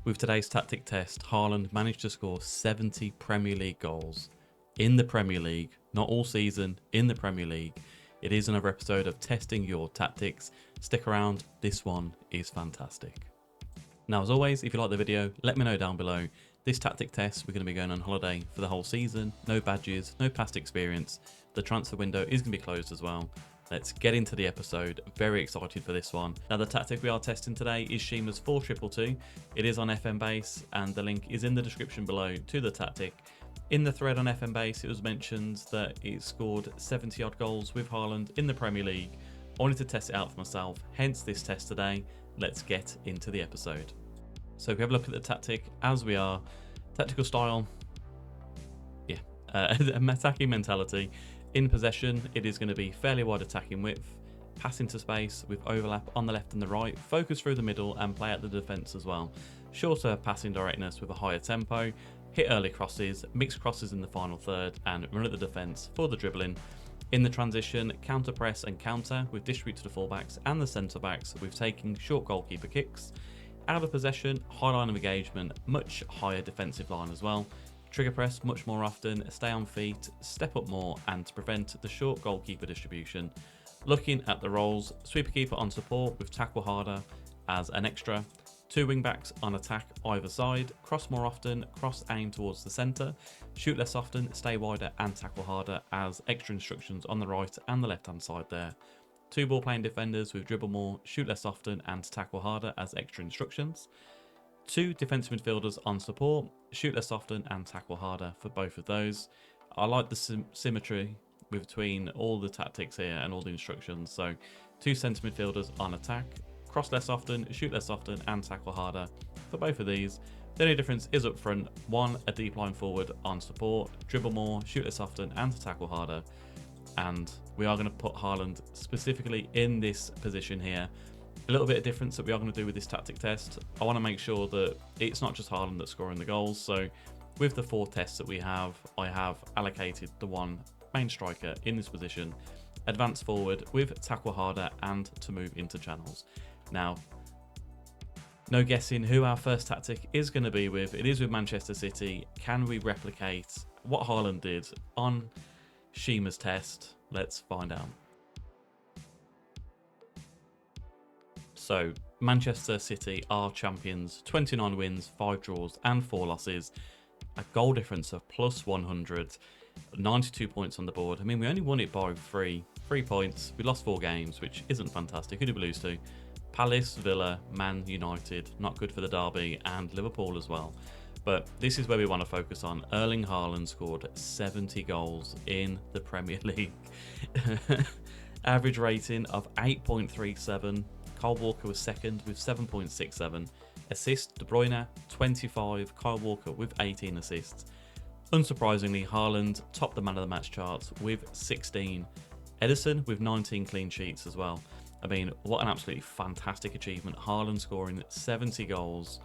With today's tactic test, Haaland managed to score 70 Premier League goals in the Premier League, not all season, in the Premier League. It is another episode of testing your tactics. Stick around, this one is fantastic. Now, as always, if you like the video, let me know down below. This tactic test, we're going to be going on holiday for the whole season. No badges, no past experience. The transfer window is going to be closed as well. Let's get into the episode. Very excited for this one. Now, the tactic we are testing today is Shima's 4-2-2. It is on FM base, and the link is in the description below to the tactic. In the thread on FM base, it was mentioned that it scored 70 odd goals with Haaland in the Premier League. I wanted to test it out for myself, hence this test today. Let's get into the episode. So if we have a look at the tactic, as we are, tactical style, attacking mentality. In possession, it is going to be fairly wide attacking width, pass into space with overlap on the left and the right, focus through the middle and play at the defence as well. Shorter passing directness with a higher tempo, hit early crosses, mix crosses in the final third and run at the defence for the dribbling. In the transition, counter press and counter with distribute to the fullbacks and the centre backs with taking short goalkeeper kicks. Out of possession, high line of engagement, much higher defensive line as well. Trigger press much more often, stay on feet, step up more and to prevent the short goalkeeper distribution. Looking at the roles, sweeper keeper on support with tackle harder as an extra. Two wing backs on attack either side, cross more often, cross aim towards the centre, shoot less often, stay wider and tackle harder as extra instructions on the right and the left hand side there. Two ball playing defenders with dribble more, shoot less often and tackle harder as extra instructions. Two defensive midfielders on support, shoot less often and tackle harder for both of those. I like the symmetry between all the tactics here and all the instructions. So two centre midfielders on attack, cross less often, shoot less often and tackle harder for both of these. The only difference is up front, one a deep line forward on support, dribble more, shoot less often and tackle harder. And we are going to put Haaland specifically in this position here. A little bit of difference that we are going to do with this tactic test. I want to make sure that it's not just Haaland that's scoring the goals. So with the 4 tests that we have, I have allocated the one main striker in this position, advance forward with tackle harder and to move into channels. Now, no guessing who our first tactic is going to be with. It is with Manchester City. Can we replicate what Haaland did on Shima's test? Let's find out. So, Manchester City are champions, 29 wins, 5 draws and 4 losses, a goal difference of plus 100, 92 points on the board. I mean, we only won it by 3 points. We lost 4 games, which isn't fantastic. Who did we lose to? Palace, Villa, Man United, not good for the derby, and Liverpool as well. But this is where we want to focus on. Erling Haaland scored 70 goals in the Premier League. Average rating of 8.37. Kyle Walker was second with 7.67. Assists, De Bruyne 25, Kyle Walker with 18 assists. Unsurprisingly, Haaland topped the man of the match charts with 16. Ederson with 19 clean sheets as well. I mean, what an absolutely fantastic achievement. Haaland scoring 70 goals.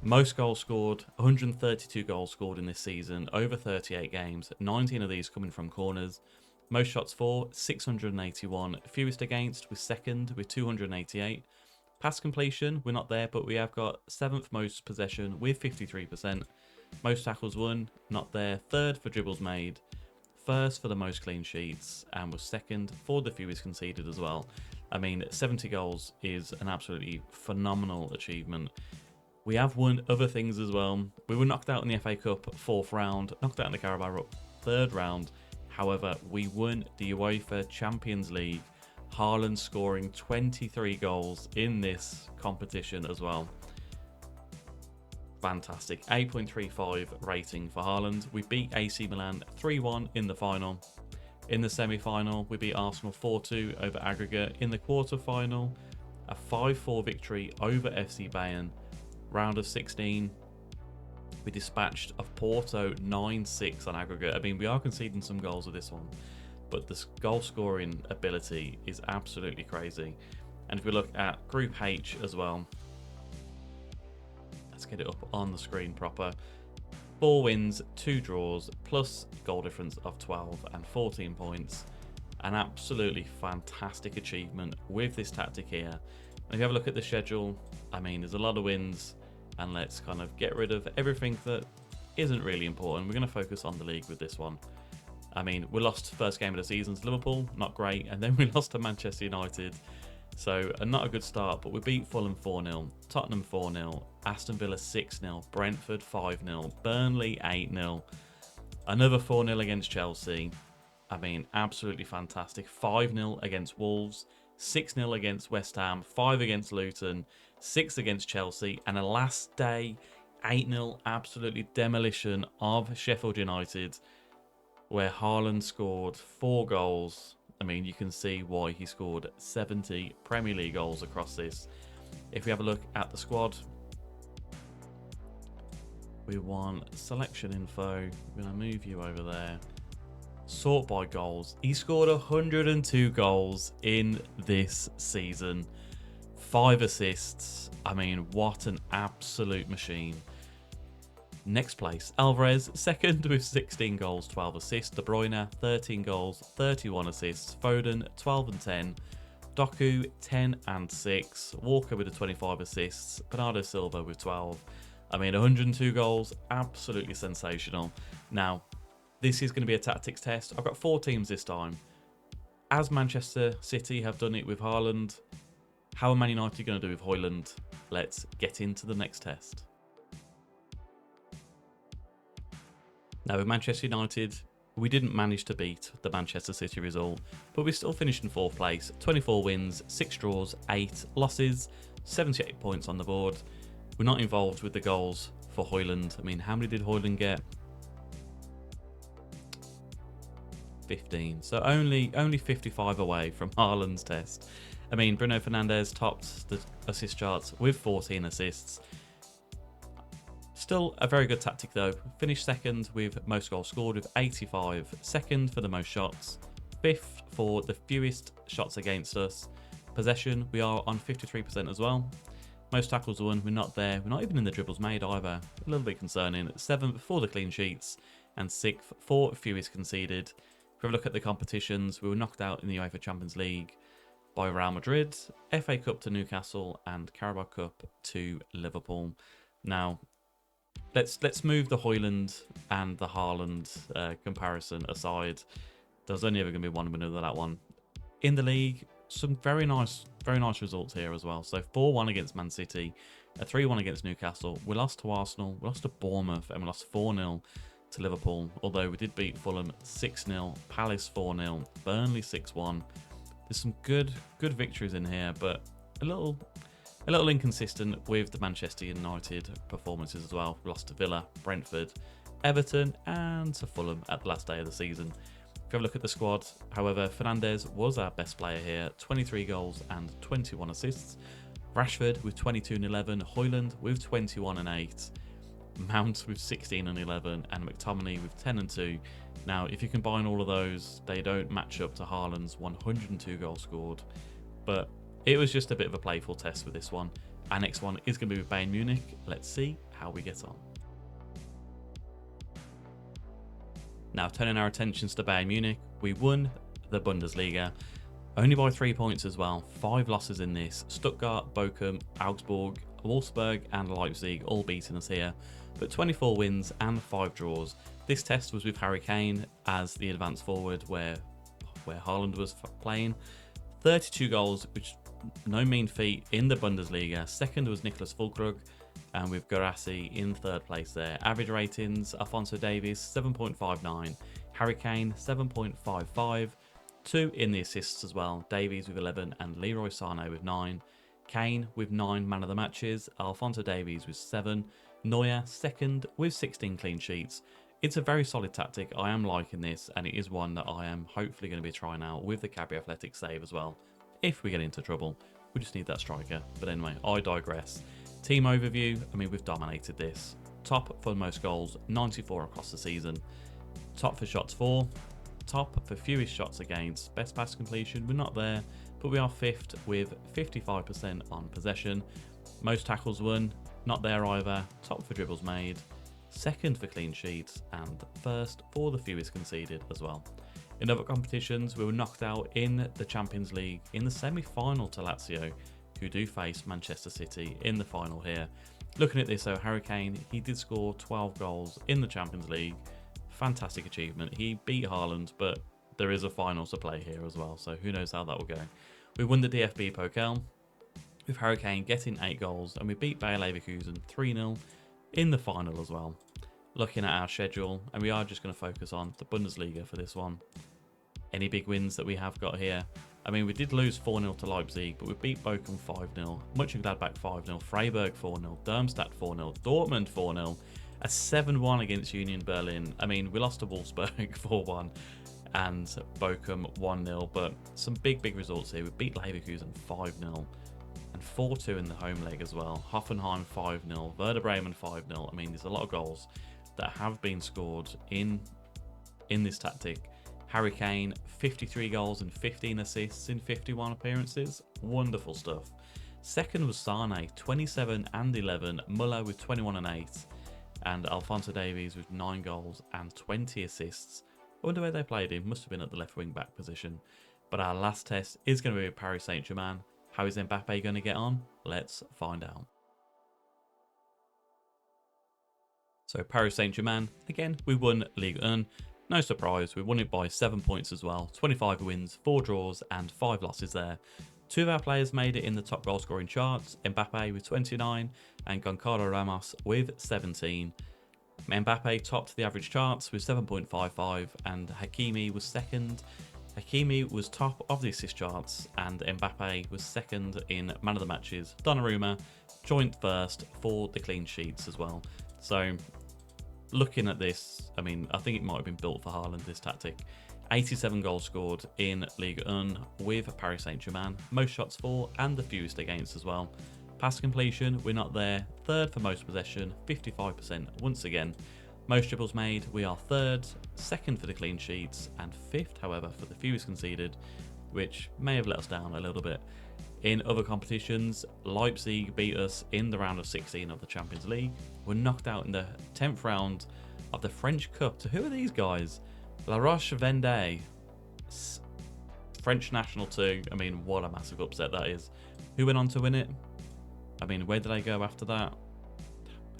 Most goals scored, 132 goals scored in this season, over 38 games, 19 of these coming from corners. Most shots for, 681. Fewest against was second with 288. Pass completion, we're not there, but we have got 7th most possession with 53%. Most tackles won, not there. 3rd for dribbles made. 1st for the most clean sheets, and was 2nd for the fewest conceded as well. I mean, 70 goals is an absolutely phenomenal achievement. We have won other things as well. We were knocked out in the FA Cup 4th round, knocked out in the Carabao Cup 3rd round. However, we won the UEFA Champions League. Haaland scoring 23 goals in this competition as well. Fantastic. 8.35 rating for Haaland. We beat AC Milan 3-1 in the final. In the semi-final, we beat Arsenal 4-2 over aggregate. In the quarter-final, a 5-4 victory over FC Bayern. Round of 16, we dispatched of Porto 9-6 on aggregate. I mean, we are conceding some goals with this one, but the goal scoring ability is absolutely crazy. And if we look at Group H as well, let's get it up on the screen proper. 4 wins, 2 draws, plus goal difference of 12 and 14 points. An absolutely fantastic achievement with this tactic here. And if you have a look at the schedule, I mean, there's a lot of wins. and let's kind of get rid of everything that isn't really important. We're going to focus on the league with this one. I mean, we lost first game of the season to Liverpool, not great, and then we lost to Manchester United. So, not a good start, but we beat Fulham 4-0, Tottenham 4-0, Aston Villa 6-0, Brentford 5-0, Burnley 8-0, another 4-0 against Chelsea. I mean, absolutely fantastic. 5-0 against Wolves, 6-0 against West Ham, 5 against Luton, 6 against Chelsea, and a last day 8-0 absolutely demolition of Sheffield United, where Haaland scored 4 goals. I mean, you can see why he scored 70 Premier League goals across this. If we have a look at the squad, we want selection info. I'm going to move you over there. Sort by goals. He scored 102 goals in this season. 5 assists. I mean, what an absolute machine. Next place, Alvarez, second with 16 goals, 12 assists. De Bruyne, 13 goals, 31 assists. Foden, 12 and 10. Doku, 10 and 6. Walker with the 25 assists. Bernardo Silva with 12. I mean, 102 goals, absolutely sensational. Now, this is going to be a tactics test. I've got 4 teams this time. As Manchester City have done it with Haaland, how are Man United going to do with Højlund? Let's get into the next test. Now, with Manchester United, we didn't manage to beat the Manchester City result, but we still finished in 4th place. 24 wins, 6 draws, 8 losses, 78 points on the board. We're not involved with the goals for Højlund. I mean, how many did Højlund get? 15. So only 55 away from Haaland's test. I mean, Bruno Fernandes topped the assist charts with 14 assists. Still a very good tactic though. Finished second with most goals scored with 85. Second for the most shots. 5th for the fewest shots against us. Possession, we are on 53% as well. Most tackles won, we're not there. We're not even in the dribbles made either. A little bit concerning. 7th for the clean sheets. And 6th for fewest conceded. If we have a look at the competitions, we were knocked out in the UEFA Champions League by Real Madrid. FA Cup to Newcastle and Carabao Cup to Liverpool. Now, let's move the Højlund and the Haaland comparison aside. There's only ever going to be one winner of that one. In the league, some very nice results here as well. So 4-1 against Man City, a 3-1 against Newcastle. We lost to Arsenal, we lost to Bournemouth, and we lost 4-0 to Liverpool. Although we did beat Fulham 6-0, Palace 4-0, Burnley 6-1. There's some good victories in here, but a little inconsistent with the Manchester United performances as well. We lost to Villa, Brentford, Everton, and to Fulham at the last day of the season. If you have a look at the squad, however, Fernandes was our best player here, 23 goals and 21 assists. Rashford with 22 and 11, Højlund with 21 and 8, Mount with 16 and 11, and McTominay with 10 and 2. Now, if you combine all of those, they don't match up to Haaland's 102 goals scored, but it was just a bit of a playful test with this one. Our next one is going to be with Bayern Munich. Let's see how we get on. Now, turning our attentions to Bayern Munich, we won the Bundesliga, only by 3 points as well. 5 losses in this. Stuttgart, Bochum, Augsburg, Wolfsburg and Leipzig all beating us here, but 24 wins and 5 draws. This test was with Harry Kane as the advanced forward where Haaland was playing. 32 goals, which no mean feat in the Bundesliga. Second was Nicholas Füllkrug, and with Guirassy in 3rd place there. Average ratings, Alphonso Davies 7.59, Harry Kane 7.55, 2 in the assists as well, Davies with 11 and Leroy Sané with 9. Kane with 9 man of the matches, Alphonso Davies with 7, Neuer second with 16 clean sheets. It's a very solid tactic. I am liking this, and it is one that I am hopefully going to be trying out with the Cadbury Athletic save as well. If we get into trouble, we just need that striker. But anyway, I digress. Team overview, I mean, we've dominated this. Top for most goals, 94 across the season. Top for shots for. Top for fewest shots against. Best pass completion, we're not there, but we are 5th with 55% on possession. Most tackles won, not there either. Top for dribbles made. 2nd for clean sheets, and 1st for the fewest conceded as well. In other competitions, we were knocked out in the Champions League in the semi-final to Lazio. who do face Manchester City in the final here. Looking at this, though, Harry Kane, he did score 12 goals in the Champions League. Fantastic achievement. He beat Haaland, but there is a final to play here as well, so who knows how that will go. We won the DFB Pokal with Harry Kane getting 8 goals, and we beat Bayer Leverkusen 3-0 in the final as well. Looking at our schedule, and we are just going to focus on the Bundesliga for this one. Any big wins that we have got here? I mean, we did lose 4-0 to Leipzig, but we beat Bochum 5-0, Mönchengladbach 5-0, Freiburg 4-0, Darmstadt 4-0, Dortmund 4-0, a 7-1 against Union Berlin. I mean, we lost to Wolfsburg 4-1 and Bochum 1-0, but some big results here. We beat Leverkusen 5-0 and 4-2 in the home leg as well. Hoffenheim 5-0, Werder Bremen 5-0. I mean, there's a lot of goals that have been scored in this tactic. Harry Kane, 53 goals and 15 assists in 51 appearances. Wonderful stuff. Second was Sane, 27 and 11. Muller with 21 and 8. And Alphonso Davies with 9 goals and 20 assists. I wonder where they played him. Must have been at the left wing back position. But our last test is going to be with Paris Saint-Germain. How is Mbappe going to get on? Let's find out. So Paris Saint-Germain, again, we won Ligue 1. No surprise, we won it by 7 points as well. 25 wins, 4 draws and 5 losses there. 2 of our players made it in the top goal scoring charts. Mbappe with 29 and Goncalo Ramos with 17. Mbappe topped the average charts with 7.55 and Hakimi was second. Hakimi was top of the assist charts and Mbappe was second in man of the matches. Donnarumma joined first for the clean sheets as well. So looking at this, I mean, I think it might have been built for Haaland, this tactic. 87 goals scored in Ligue 1 with Paris Saint-Germain. Most shots for and the fewest against as well. Pass completion, we're not there. Third for most possession, 55% once again. Most dribbles made, we are third. Second for the clean sheets and fifth, however, for the fewest conceded, which may have let us down a little bit. In other competitions, Leipzig beat us in the round of 16 of the Champions League. We're knocked out in the 10th round of the French Cup. So who are these guys? La Roche-Vendée, French national too. I mean, what a massive upset that is. Who went on to win it? I mean, where did they go after that?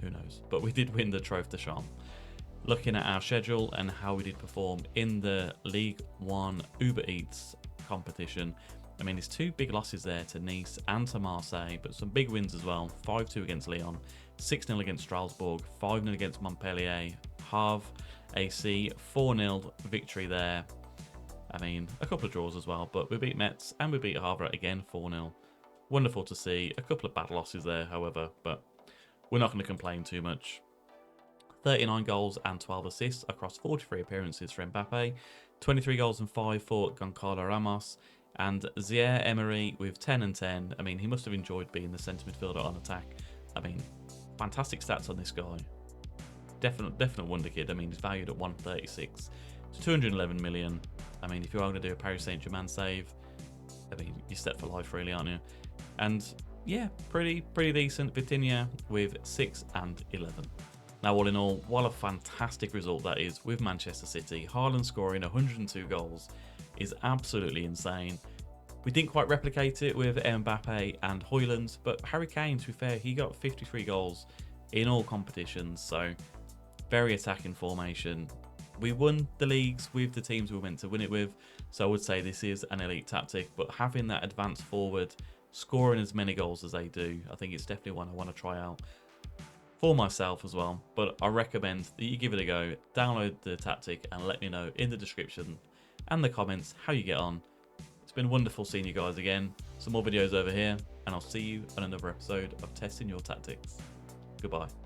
Who knows? But we did win the Trophée de Champs. Looking at our schedule and how we did perform in the Ligue 1 Uber Eats competition. I mean, there's 2 big losses there to Nice and to Marseille, but some big wins as well. 5-2 against Lyon, 6-0 against Strasbourg, 5-0 against Montpellier, Havre, AC, 4-0 victory there. I mean, a couple of draws as well, but we beat Metz and we beat Havre again 4-0. Wonderful to see. A couple of bad losses there, however, but we're not going to complain too much. 39 goals and 12 assists across 43 appearances for Mbappe, 23 goals and 5 for Goncalo Ramos, and Zaire Emery with 10 and 10. I mean, he must have enjoyed being the centre midfielder on attack. I mean, fantastic stats on this guy. Definite wonder kid. I mean, he's valued at 136 to 211 million. I mean, if you are going to do a Paris Saint-Germain save, I mean, you're set for life really, aren't you? And yeah, pretty decent. Vitinha with 6 and 11. Now, all in all, what a fantastic result that is with Manchester City. Haaland scoring 102 goals is absolutely insane. We didn't quite replicate it with Mbappe and Haaland, but Harry Kane, to be fair, he got 53 goals in all competitions, so very attacking formation. We won the leagues with the teams we were meant to win it with, so I would say this is an elite tactic, but having that advance forward, scoring as many goals as they do, I think it's definitely one I want to try out for myself as well. But I recommend that you give it a go, download the tactic and let me know in the description and the comments how you get on. It's been wonderful seeing you guys again. Some more videos over here, and I'll see you on another episode of Testing Your Tactics. Goodbye.